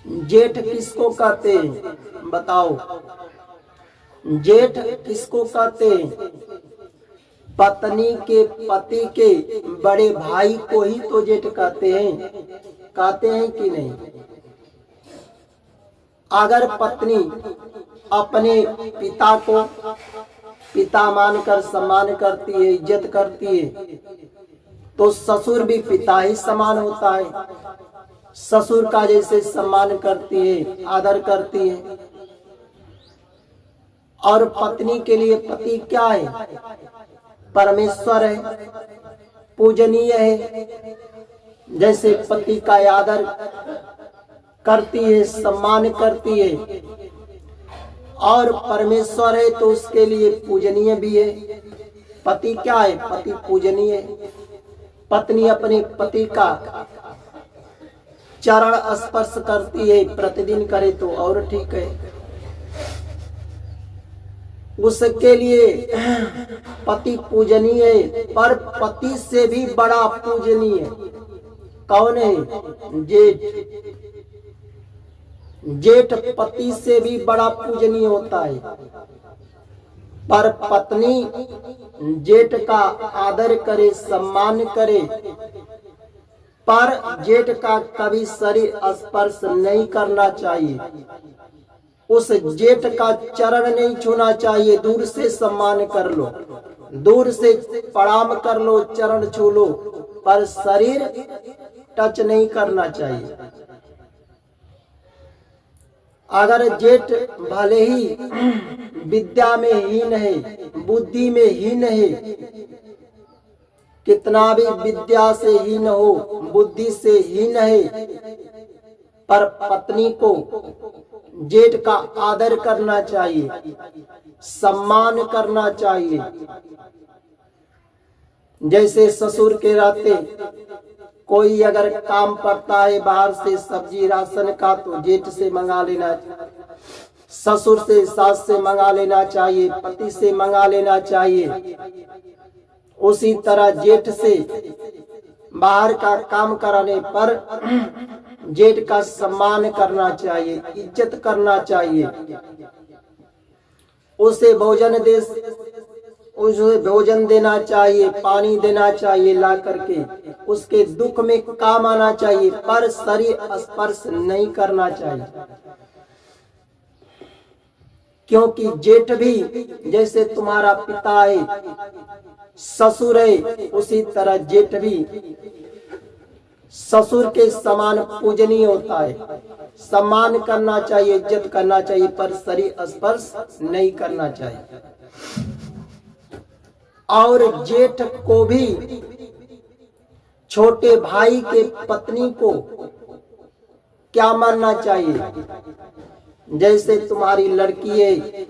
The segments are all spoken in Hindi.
जेठ किसको कहते हैं? बताओ, जेठ किसको कहते हैं? पत्नी के पति के बड़े भाई को ही तो जेठ कहते हैं कि नहीं? अगर पत्नी अपने पिता को पिता मानकर सम्मान करती है, इज्जत करती है, तो ससुर भी पिता ही समान होता है। ससुर का जैसे सम्मान करती है, आदर करती है। और पत्नी के लिए पति क्या है? परमेश्वर है, पूजनीय है। जैसे पति का आदर करती है, सम्मान करती है, और परमेश्वर है तो उसके लिए पूजनीय भी है। पति क्या है? पति पूजनीय है। पत्नी अपने पति का चरण स्पर्श करती है, प्रतिदिन करे तो और ठीक है। उसके लिए पति पूजनीय है, पर पति से भी बड़ा पूजनीय कौन है? जेठ। जेठ पति से भी बड़ा पूजनीय होता है। पर पत्नी जेठ का आदर करे, सम्मान करे, पर जेठ का कभी शरीर स्पर्श नहीं करना चाहिए। उस जेठ का चरण नहीं छूना चाहिए। दूर से सम्मान कर लो, दूर से प्रणाम कर लो, चरण छू लो, पर शरीर टच नहीं करना चाहिए। अगर जेठ भले ही विद्या में हीन है, बुद्धि में हीन है, कितना भी विद्या से हीन हो, बुद्धि से हीन है, पर पत्नी को जेठ का आदर करना चाहिए, सम्मान करना चाहिए। जैसे ससुर के रहते कोई अगर काम पड़ता है बाहर से सब्जी राशन का, तो जेठ से मंगा लेना, ससुर से सास से मंगा लेना चाहिए, पति से मंगा लेना चाहिए। उसी तरह जेठ से बाहर का काम कराने पर जेठ का सम्मान करना चाहिए, इज्जत करना चाहिए। उसे भोजन देना चाहिए, पानी देना चाहिए ला करके, उसके दुख में काम आना चाहिए, पर शरीर स्पर्श नहीं करना चाहिए। क्योंकि जेठ भी जैसे तुम्हारा पिता है, ससुर है, उसी तरह जेठ भी ससुर के समान पूजनीय होता है। सम्मान करना चाहिए, इज्जत करना चाहिए, पर शरीर स्पर्श नहीं करना चाहिए। और जेठ को भी छोटे भाई के पत्नी को क्या मानना चाहिए? जैसे तुम्हारी लड़की है,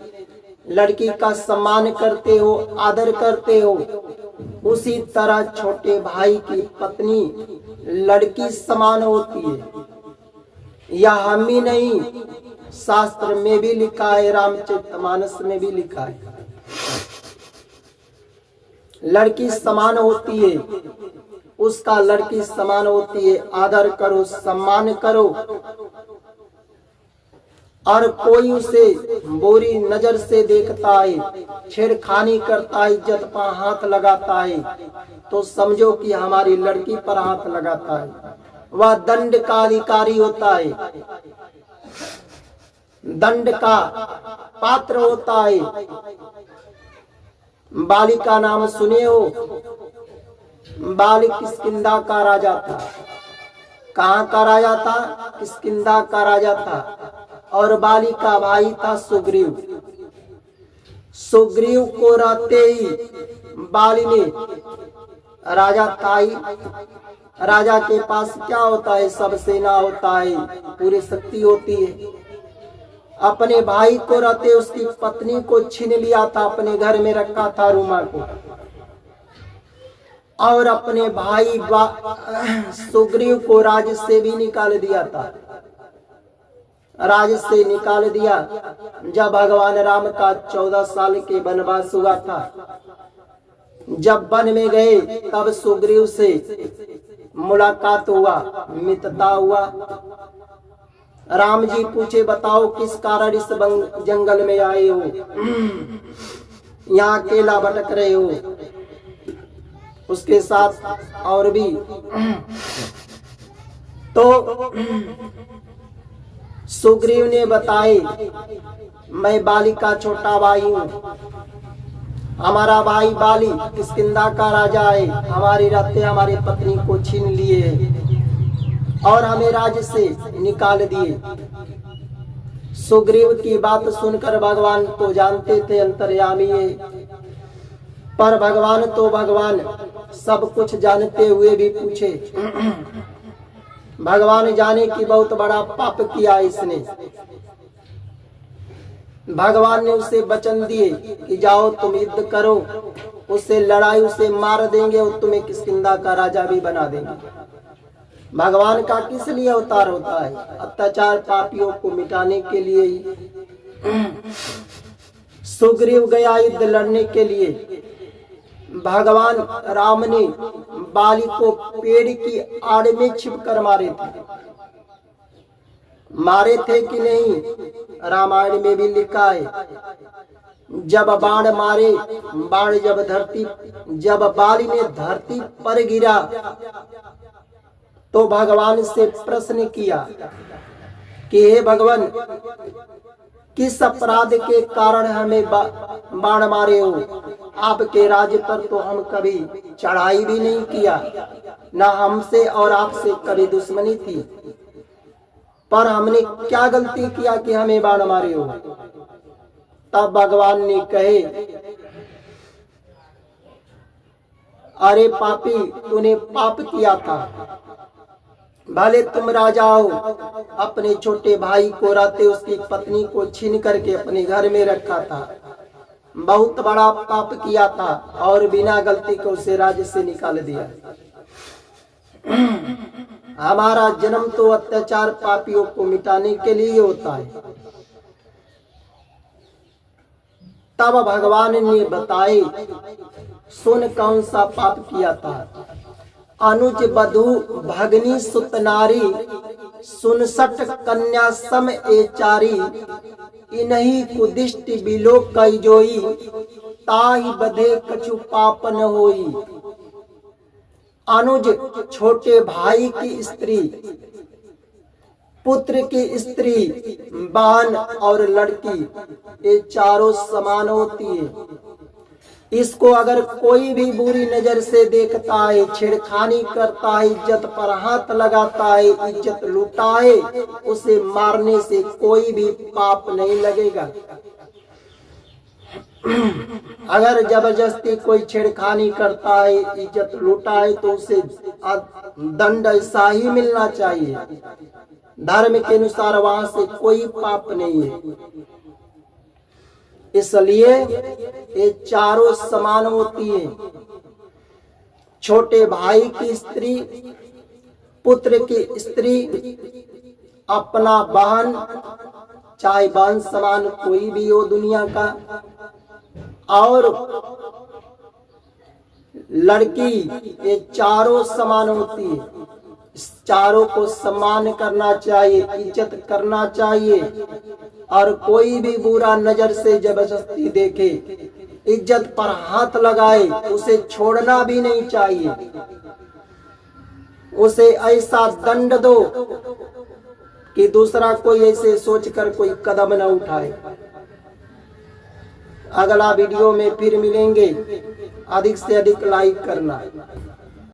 लड़की का सम्मान करते हो, आदर करते हो, उसी तरह छोटे भाई की पत्नी लड़की समान होती है। यह हम ही नहीं, शास्त्र में भी लिखा है, रामचरितमानस में भी लिखा है। लड़की समान होती है, उसका लड़की समान होती है। आदर करो, सम्मान करो। और कोई उसे बुरी नजर से देखता है, छेड़खानी करता है, इज्जत पर हाथ लगाता है, तो समझो कि हमारी लड़की पर हाथ लगाता है। वह दंड का अधिकारी होता है, दंड का पात्र होता है। बाली का नाम सुने हो? बाली किष्किंधा का राजा था। कहाँ का राजा था? किष्किंधा का राजा था। और बाली का भाई था सुग्रीव। सुग्रीव को रहते ही बाली ने, राजा था ही, राजा के पास क्या होता है? सब सेना होता है, पूरी शक्ति होती है। अपने भाई को रहते उसकी पत्नी को छीन लिया था, अपने घर में रखा था रूमा को, और अपने भाई सुग्रीव को राज से भी निकाल दिया था। राज से निकाल दिया जब भगवान राम का 14 साल के वनवास हुआ था। जब वन में गए तब सुग्रीव से मुलाकात हुआ, मित्रता हुआ। राम जी पूछे, बताओ किस कारण इस जंगल में आए हो, यहाँ अकेला भटक रहे हो, उसके साथ और भी। तो सुग्रीव ने बताए, मैं बाली का छोटा भाई हूँ, हमारा भाई बाली किष्किंधा का राजा है, हमारी रातें हमारी पत्नी को छीन लिए और हमें राज्य से निकाल दिए। सुग्रीव की बात सुनकर भगवान तो जानते थे अंतर्यामी है, पर भगवान तो भगवान सब कुछ जानते हुए भी पूछे। भगवान जाने कि बहुत बड़ा पाप किया इसने। भगवान ने उसे वचन दिए कि जाओ तुम युद्ध करो, उससे लड़ाई, उसे मार देंगे और तुम्हें किष्किंधा का राजा भी बना देंगे। भगवान का किस लिए अवतार होता है? अत्याचार पापियों को मिटाने के लिए ही। सुग्रीव गया युद्ध लड़ने के लिए। भगवान राम ने बाली को पेड़ की आड़ में छिपकर मारे थे कि नहीं? रामायण में भी लिखा है, जब बाण मारे, बाण जब बाली ने धरती पर गिरा तो भगवान से प्रश्न किया कि हे भगवान, किस अपराध के कारण हमें बाण मारे हो? आपके राज्य पर तो हम कभी चढ़ाई भी नहीं किया, ना हमसे और आपसे कभी दुश्मनी थी, पर हमने क्या गलती किया कि हमें बाण मारे हो? तब भगवान ने कहे, अरे पापी, तूने पाप किया था। भले तुम राजा हो, अपने छोटे भाई को राते उसकी पत्नी को छीन करके अपने घर में रखा था, बहुत बड़ा पाप किया था और बिना गलती को उसे राज्य से निकाल दिया। हमारा जन्म तो अत्याचार पापियों को मिटाने के लिए होता है। तब भगवान ने बताए, सुन कौन सा पाप किया था। अनुज बधु भगनी सुत नारी, 69 कन्या सम एचारी, इन्हीं कुदिष्ट बिलो कई जोई, ताहि बधे कछु पाप न होई। अनुज छोटे भाई की स्त्री, पुत्र की स्त्री, बहन और लड़की, ये चारों समान होती है। इसको अगर कोई भी बुरी नजर से देखता है, छेड़खानी करता है, इज्जत पर हाथ लगाता है, इज्जत लूटा है, उसे मारने से कोई भी पाप नहीं लगेगा। अगर जबरदस्ती कोई छेड़खानी करता है, इज्जत लूटा है, तो उसे दंड ऐसा ही मिलना चाहिए। धर्म के अनुसार वहां से कोई पाप नहीं है। इसलिए ये चारों समान होती है। छोटे भाई की स्त्री, पुत्र की स्त्री, अपना बहन, चाहे बहन समान कोई भी हो दुनिया का, और लड़की, ये चारों समान होती है। इस चारों को सम्मान करना चाहिए, इज्जत करना चाहिए, और कोई भी बुरा नजर से जबरदस्ती देखे, इज्जत पर हाथ लगाए, उसे छोड़ना भी नहीं चाहिए। उसे ऐसा दंड दो कि दूसरा कोई ऐसे सोचकर कोई कदम न उठाए। अगला वीडियो में फिर मिलेंगे। अधिक से अधिक लाइक करना।